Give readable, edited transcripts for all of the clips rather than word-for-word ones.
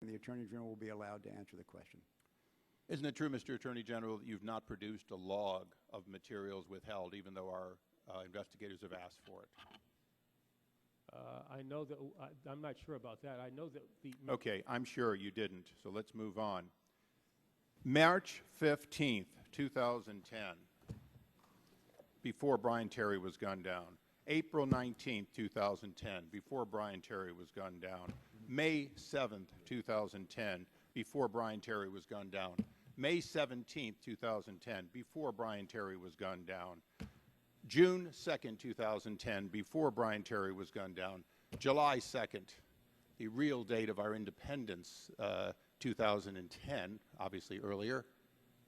The Attorney General will be allowed to answer the question. Isn't it true, Mr. Attorney General, that you've not produced a log of materials withheld, even though our investigators have asked for it? I know that, I'm not sure about that. I know that the... Okay, I'm sure you didn't, so let's move on. March 15th, 2010, before Brian Terry was gunned down. April 19th, 2010, before Brian Terry was gunned down. May 7th, 2010, before Brian Terry was gunned down. May 17th, 2010, before Brian Terry was gunned down. June 2nd, 2010, before Brian Terry was gunned down. July 2nd, the real date of our independence, 2010, obviously earlier,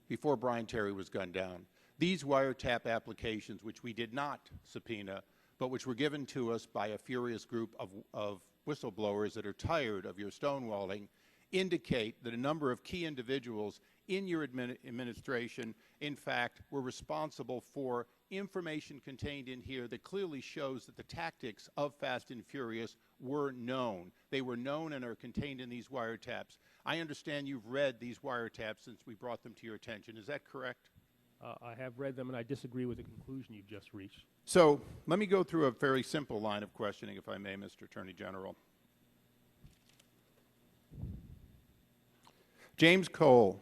before Brian Terry was gunned down. These wiretap applications, which we did not subpoena, but which were given to us by a furious group of whistleblowers that are tired of your stonewalling, indicate that a number of key individuals in your administration, in fact, were responsible for information contained in here that clearly shows that the tactics of Fast and Furious were known. They were known and are contained in these wiretaps. I understand you've read these wiretaps since we brought them to your attention. Is that correct? I have read them, and I disagree with the conclusion you've just reached. So let me go through a very simple line of questioning, if I may, Mr. Attorney General. James Cole,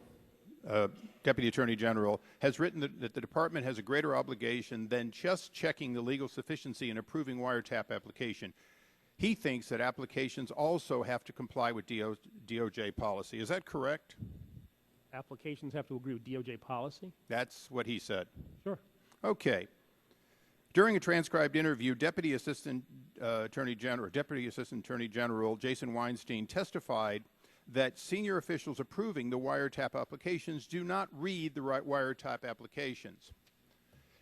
Deputy Attorney General, has written that the Department has a greater obligation than just checking the legal sufficiency and approving wiretap application. He thinks that applications also have to comply with DOJ policy. Is that correct? Applications have to agree with DOJ policy? That's what he said. Sure. Okay. During a transcribed interview, Deputy Assistant Attorney General Jason Weinstein testified that senior officials approving the wiretap applications do not read the wiretap applications.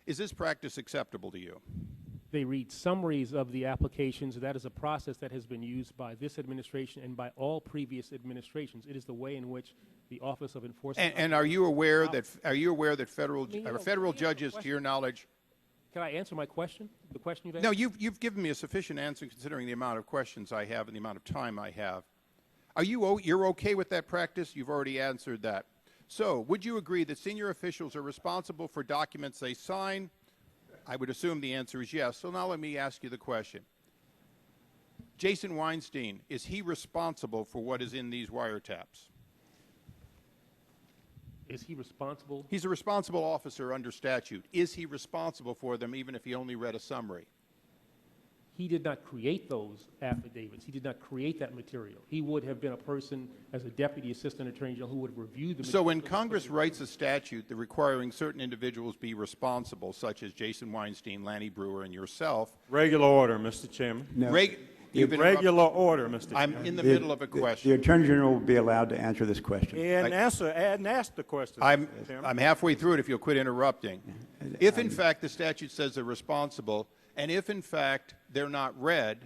Is this practice acceptable to you? They read summaries of the applications. That is a process that has been used by this administration and by all previous administrations. It is the way in which the Office of Enforcement... And are you aware that federal judges, to your knowledge... Can I answer my question? The question you've asked? No, you've given me a sufficient answer considering the amount of questions I have and the amount of time I have. You're okay with that practice? You've already answered that. So, would you agree that senior officials are responsible for documents they sign? I would assume the answer is yes. So now let me ask you the question. Jason Weinstein, is he responsible for what is in these wiretaps? Is he responsible? He's a responsible officer under statute. Is he responsible for them even if he only read a summary? He did not create those affidavits. He did not create that material. He would have been a person, as a Deputy Assistant Attorney General, who would have reviewed the material. So when Congress writes a statute that requiring certain individuals be responsible, such as Jason Weinstein, Lanny Brewer, and yourself... Regular order, Mr. Chairman. No. Regular order, Mr. Chairman. I'm in the middle of a question. The Attorney General will be allowed to answer this question. And ask the question, I'm halfway through it if you'll quit interrupting. If, in fact, the statute says they're responsible, and if, in fact, they're not read,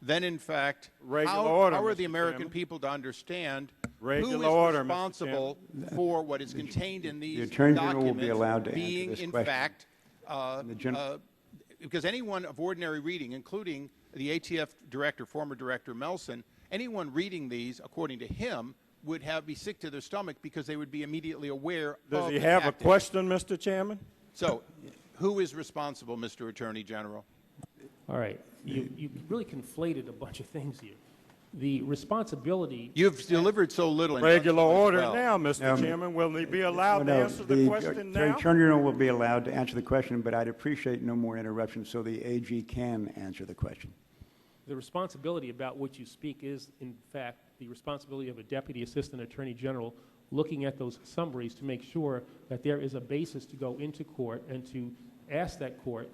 then, in fact, how are the American people to understand who is responsible for what is contained in these documents being, in fact, because anyone of ordinary reading, including the ATF director, former director Melson, anyone reading these, according to him, would be sick to their stomach because they would be immediately aware of the tactics. Does he have a question, Mr. Chairman? So, who is responsible, Mr. Attorney General? All right. You really conflated a bunch of things here. The responsibility... You've delivered so little. Regular order now, Mr. Chairman. Will he be allowed to answer the question now? The Attorney General will be allowed to answer the question, but I'd appreciate no more interruptions so the AG can answer the question. The responsibility about which you speak is, in fact, the responsibility of a Deputy Assistant Attorney General looking at those summaries to make sure that there is a basis to go into court and to ask that court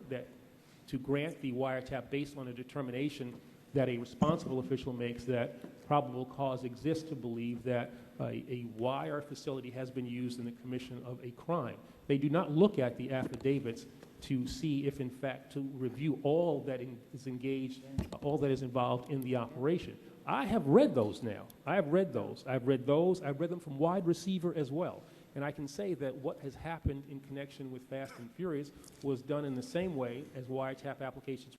to grant the wiretap based on a determination that a responsible official makes that probable cause exists to believe that a wire facility has been used in the commission of a crime. They do not look at the affidavits to see if, in fact, to review all that is engaged, all that is involved in the operation. I have read those now. I have read those. I've read those. I've read them from wide receiver as well. And I can say that what has happened in connection with Fast and Furious was done in the same way as wiretap applications